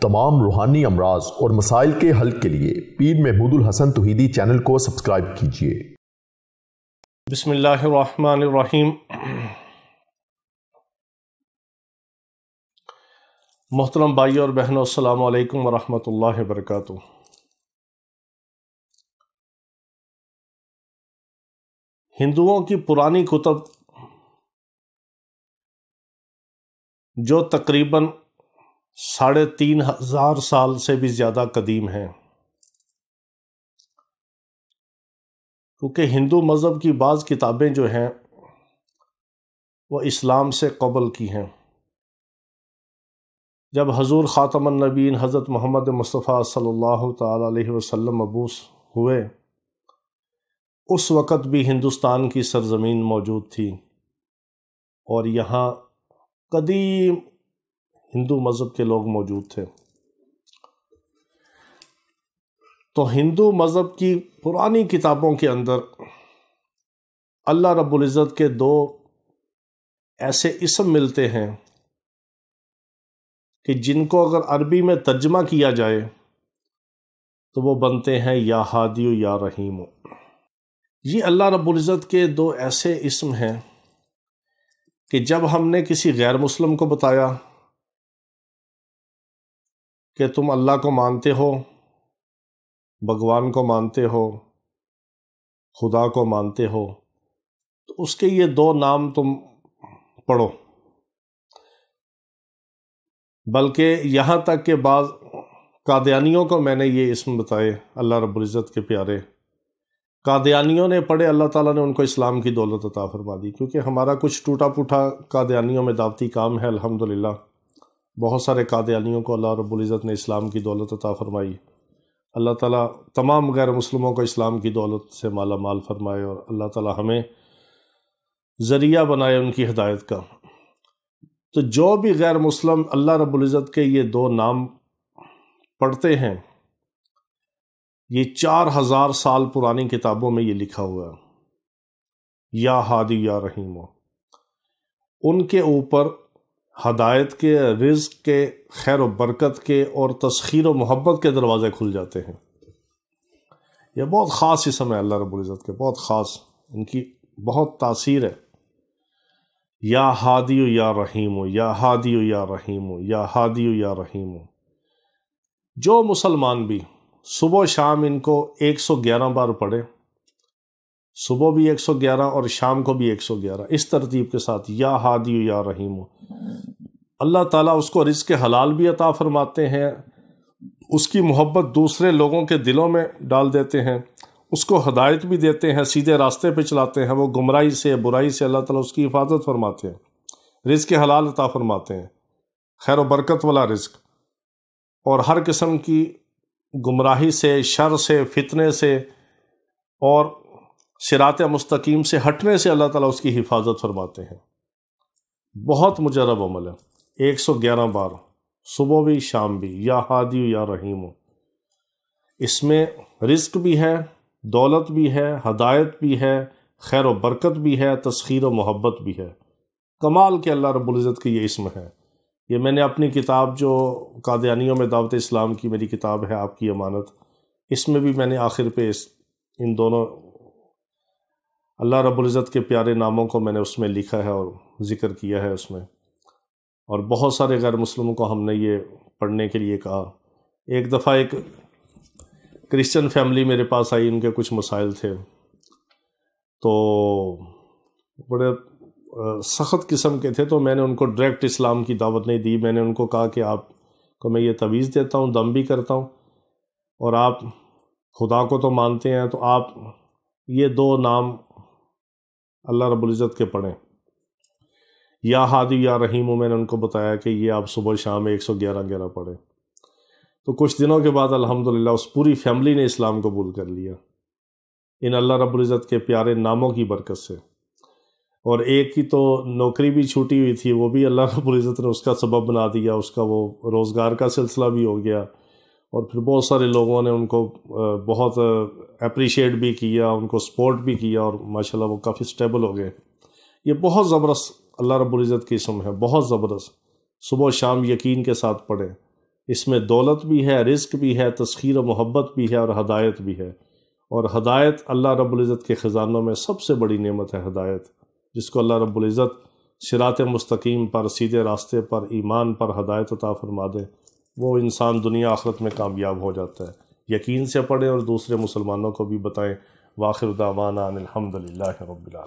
तमाम रूहानी अमराज और मसाइल के हल के लिए पीर महमूद उल हसन तौहीदी चैनल को सब्सक्राइब कीजिए। बिस्मिल्लाहिर्रहमानिर्रहीम। मोहतरम भाइयों और बहनों, अस्सलामु अलैकुम वरहमतुल्लाहि वबरकातुहू। हिंदुओं की पुरानी कुतुब जो तकरीबन 3,500 साल से भी ज़्यादा कदीम हैं, क्योंकि हिंदू मज़हब की बाज़ किताबें जो हैं वह इस्लाम से क़ब्ल की हैं। जब हज़ूर ख़ातमुन नबीय्यीन हज़रत मोहम्मद मुस्तफ़ा सल्लल्लाहु तआला अलैहि वसल्लम मबूस हुए, उस वक़्त भी हिंदुस्तान की सरज़मीन मौजूद थी और यहाँ कदीम हिंदू मज़हब के लोग मौजूद थे। तो हिंदू मज़हब की पुरानी किताबों के अंदर अल्लाह रब्बुल इज़्ज़त के दो ऐसे इस्म मिलते हैं कि जिनको अगर अरबी में तर्जमा किया जाए तो वो बनते हैं या हादियो या रहीमो। ये अल्लाह रब्बुल इज़्ज़त के दो ऐसे इस्म हैं कि जब हमने किसी गैर मुस्लिम को बताया कि तुम अल्लाह को मानते हो, भगवान को मानते हो, खुदा को मानते हो, तो उसके ये दो नाम तुम पढ़ो। बल्कि यहाँ तक कि बाज़ कादियानियों को मैंने ये इस्म बताए, अल्लाह रब्बुल इज़्ज़त के प्यारे कादियानियों ने पढ़े, अल्लाह ताला ने उनको इस्लाम की दौलत अता फरमा दी। क्योंकि हमारा कुछ टूटा फूटा कादियानियों में दावती काम है, अल्हम्दुलिल्लाह बहुत सारे कादियानियों को अल्लाह रब्बुल इज़्ज़त ने इस्लाम की दौलत अता फरमाई। अल्लाह ताला तमाम गैर मुस्लिमों को इस्लाम की दौलत से माला माल फरमाए और अल्लाह ताला हमें ज़रिया बनाए उनकी हिदायत का। तो जो भी गैर मुस्लिम अल्लाह रब्बुल इज़्ज़त के ये दो नाम पढ़ते हैं, ये 4,000 साल पुरानी किताबों में ये लिखा हुआ है, या हादी या रहीमो। उनके ऊपर हदायत के, रिज़्क़ के, खैर व बरकत के और तस्खीर व मोहब्बत के दरवाज़े खुल जाते हैं। यह बहुत ख़ास इस्म है अल्लाह रब्बुल इज़्ज़त के, बहुत ख़ास, इनकी बहुत तासीर है। या हादियो या रहीमो, या हादियो या रहीमो, या हादियो या रहीमो। जो मुसलमान भी सुबह शाम इनको 111 बार पढ़े, सुबह भी 111 और शाम को भी 111, इस तरतीब के साथ या हादियो या रहीमो, अल्लाह ताला उसको रिज़्क़ हलाल भी अता फरमाते हैं, उसकी मोहब्बत दूसरे लोगों के दिलों में डाल देते हैं, उसको हदायत भी देते हैं, सीधे रास्ते पे चलाते हैं, वो गुमराही से, बुराई से अल्लाह ताला उसकी हिफाजत फरमाते हैं, रिज़्क़ हलाल अता फरमाते हैं, खैर व बरकत वाला रिज़्क़, और हर किस्म की गुमराही से, शर से, फितने से और सिरात मुस्तकीम से हटने से अल्लाह ताला उसकी हिफाजत फरमाते हैं। बहुत मुजरब अमल है। 111 बार सुबह भी शाम भी, या हादी या रहीमो। इसमें रिज़्क़ भी है, दौलत भी है, हदायत भी है, खैर व बरकत भी है, तस्खीर व मोहब्बत भी है। कमाल के अल्लाह रब्बुल इज़्ज़त की ये इस्म है। ये मैंने अपनी किताब जो कादियानियों में दावत इस्लाम की मेरी किताब है, आपकी अमानत, इसमें भी मैंने आखिर पे इन दोनों अल्लाह रब्बुल इज़्ज़त के प्यारे नामों को मैंने उसमें लिखा है और ज़िक्र किया है उसमें। और बहुत सारे गैर मुस्लिमों को हमने ये पढ़ने के लिए कहा। एक दफ़ा एक क्रिश्चियन फैमिली मेरे पास आई, उनके कुछ मसाइल थे, तो बड़े सख्त किस्म के थे, तो मैंने उनको डायरेक्ट इस्लाम की दावत नहीं दी। मैंने उनको कहा कि आपको मैं ये तवीज़ देता हूँ, दम भी करता हूँ, और आप खुदा को तो मानते हैं, तो आप ये दो नाम अल्लाह रब्बुल इज़्ज़त के पढ़ें, या हादी या रहीमो। मैंने उनको बताया कि ये आप सुबह शाम 111 पढ़ें। तो कुछ दिनों के बाद अल्हम्दुलिल्लाह उस पूरी फैमिली ने इस्लाम कबूल कर लिया इन अल्लाह रब्बुल इज़्ज़त के प्यारे नामों की बरकत से। और एक की तो नौकरी भी छूटी हुई थी, वो भी अल्लाह रब्बुल इज़्ज़त ने उसका सबब बना दिया, उसका वो रोज़गार का सिलसिला भी हो गया। और फिर बहुत सारे लोगों ने उनको बहुत अप्रिशिएट भी किया, उनको सपोर्ट भी किया, और माशाल्लाह वो काफ़ी स्टेबल हो गए। ये बहुत ज़बरदस्त अल्लाह रब्बुल इज़्ज़त की इस्म है, बहुत ज़बरदस्त। सुबह शाम यकीन के साथ पढ़ें, اس میں دولت بھی ہے، رزق بھی ہے، تسخیر و محبت بھی ہے، اور ہدایت بھی ہے۔ اور ہدایت اللہ رب العزت کے خزانوں میں سب سے بڑی نعمت ہے ہدایت، جس کو اللہ رب العزت صراط مستقیم پر، سیدھے راستے پر، ایمان پر ہدایت عطا فرما دے، وہ انسان دنیا آخرت میں کامیاب ہو جاتا ہے۔ یقین سے پڑھیں اور دوسرے مسلمانوں کو بھی بتائیں۔ وآخر دعوانا ان الحمد للہ رب العالمین۔